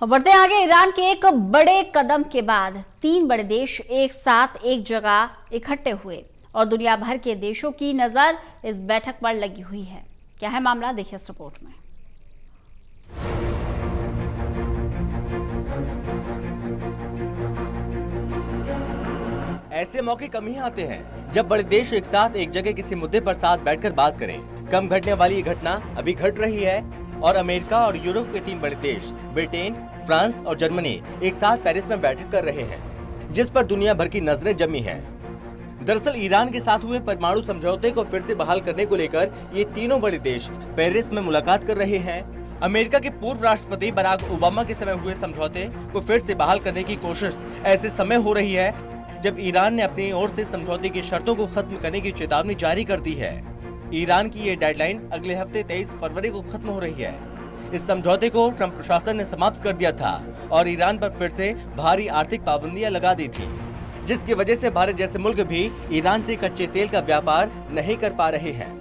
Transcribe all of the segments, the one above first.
और बढ़ते हैं आगे। ईरान के एक बड़े कदम के बाद 3 बड़े देश एक साथ एक जगह इकट्ठे हुए और दुनिया भर के देशों की नजर इस बैठक पर लगी हुई है। क्या है मामला, देखिए इस रिपोर्ट में। ऐसे मौके कम ही आते हैं जब बड़े देश एक साथ एक जगह किसी मुद्दे पर साथ बैठकर बात करें। कम घटने वाली ये घटना अभी घट रही है और अमेरिका और यूरोप के 3 बड़े देश ब्रिटेन, फ्रांस और जर्मनी एक साथ पेरिस में बैठक कर रहे हैं, जिस पर दुनिया भर की नजरें जमी हैं। दरअसल ईरान के साथ हुए परमाणु समझौते को फिर से बहाल करने को लेकर ये तीनों बड़े देश पेरिस में मुलाकात कर रहे हैं। अमेरिका के पूर्व राष्ट्रपति बराक ओबामा के समय हुए समझौते को फिर से बहाल करने की कोशिश ऐसे समय हो रही है जब ईरान ने अपनी ओर से समझौते की शर्तों को खत्म करने की चेतावनी जारी कर दी है। ईरान की ये डेडलाइन अगले हफ्ते 23 फरवरी को खत्म हो रही है। इस समझौते को ट्रंप प्रशासन ने समाप्त कर दिया था और ईरान पर फिर से भारी आर्थिक पाबंदियां लगा दी थी, जिसकी वजह से भारत जैसे मुल्क भी ईरान से कच्चे तेल का व्यापार नहीं कर पा रहे हैं।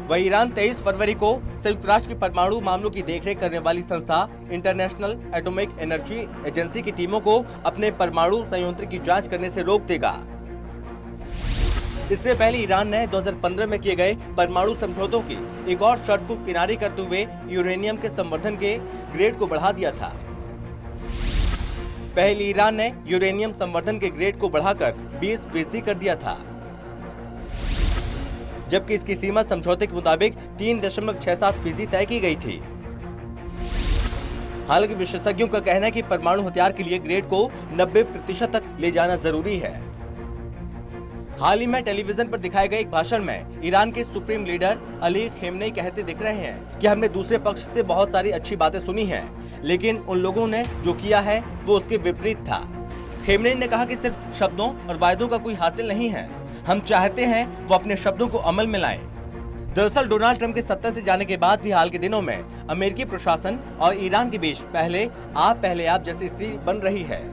वह ईरान 23 फरवरी को संयुक्त राष्ट्र की परमाणु मामलों की देखरेख करने वाली संस्था इंटरनेशनल एटॉमिक एनर्जी एजेंसी की टीमों को अपने परमाणु संयंत्र की जांच करने से रोक देगा। इससे पहले ईरान ने 2015 में किए गए परमाणु समझौतों की एक और शर्त को किनारे करते हुए यूरेनियम के संवर्धन के ग्रेड को बढ़ा दिया था। पहले ईरान ने यूरेनियम संवर्धन के ग्रेड को बढ़ाकर 20% कर दिया था, जबकि इसकी सीमा समझौते के मुताबिक 3.67% तय की गई थी। हालांकि विशेषज्ञों का कहना है कि परमाणु हथियार के लिए ग्रेड को 90% तक ले जाना जरूरी है। हाल ही में टेलीविजन पर दिखाए गए एक भाषण में ईरान के सुप्रीम लीडर अली खेमनेई कहते दिख रहे हैं कि हमने दूसरे पक्ष से बहुत सारी अच्छी बातें सुनी हैं, लेकिन उन लोगों ने जो किया है वो उसके विपरीत था। खेमनेई ने कहा कि सिर्फ शब्दों और वायदों का कोई हासिल नहीं है, हम चाहते हैं वो अपने शब्दों को अमल में लाएं। दरअसल डोनाल्ड ट्रंप के सत्ता से जाने के बाद भी हाल के दिनों में अमेरिकी प्रशासन और ईरान के बीच पहले आप जैसी स्थिति बन रही है।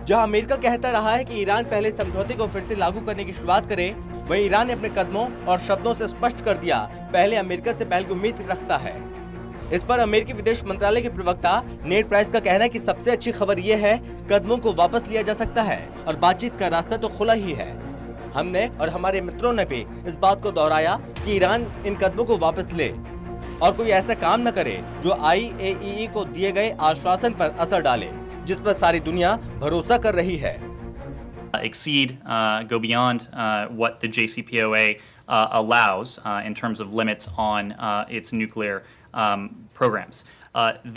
जहां अमेरिका कहता रहा है कि ईरान पहले समझौते को फिर से लागू करने की शुरुआत करे, वहीं ईरान ने अपने कदमों और शब्दों से स्पष्ट कर दिया पहले अमेरिका से पहल की उम्मीद रखता है। इस पर अमेरिकी विदेश मंत्रालय के प्रवक्ता नेड प्राइस का कहना है कि सबसे अच्छी खबर ये है कदमों को वापस लिया जा सकता है और बातचीत का रास्ता तो खुला ही है। हमने और हमारे मित्रों ने भी इस बात को दोहराया कि ईरान इन कदमों को वापस ले और कोई ऐसा काम न करे जो IAEA को दिए गए आश्वासन पर असर डाले, जिस पर सारी दुनिया भरोसा कर रही है। Go beyond what the JCPOA allows in terms of limits on its nuclear programs.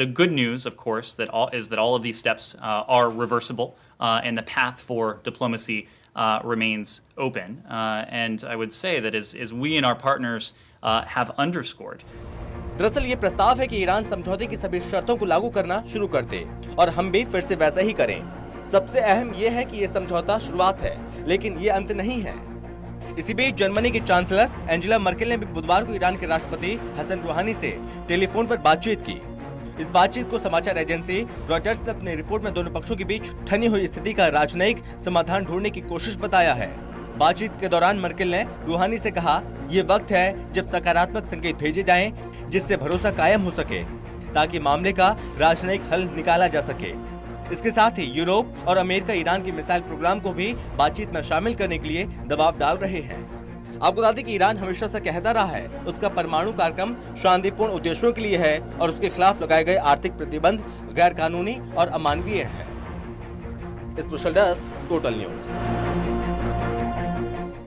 The good news, of course, is that all of these steps are reversible and the path for diplomacy remains open. And I would say that as we and our partners have underscored. दरअसल ये प्रस्ताव है कि Iran समझौते की सभी शर्तों को लागू करना शुरू कर दे और हम भी फिर से वैसा ही करें। सबसे अहम ये है कि ये समझौता शुरुआत है, लेकिन ये अंत नहीं है। इसी बीच जर्मनी की चांसलर एंजेला मर्केल ने भी बुधवार को ईरान के राष्ट्रपति हसन रूहानी से टेलीफोन पर बातचीत की। इस बातचीत को समाचार एजेंसी रॉयटर्स ने अपनी रिपोर्ट में दोनों पक्षों के बीच ठनी हुई स्थिति का राजनयिक समाधान ढूंढने की कोशिश बताया है। बातचीत के दौरान मर्केल ने रूहानी से कहा, ये वक्त है जब सकारात्मक संकेत भेजे जाएं, जिससे भरोसा कायम हो सके ताकि मामले का राजनयिक हल निकाला जा सके। इसके साथ ही यूरोप और अमेरिका ईरान के मिसाइल प्रोग्राम को भी बातचीत में शामिल करने के लिए दबाव डाल रहे हैं। आपको बता दें कि ईरान हमेशा से कहता रहा है उसका परमाणु कार्यक्रम शांतिपूर्ण उद्देश्यों के लिए है और उसके खिलाफ लगाए गए आर्थिक प्रतिबंध गैर कानूनी और अमानवीय हैं। Special desk, total news.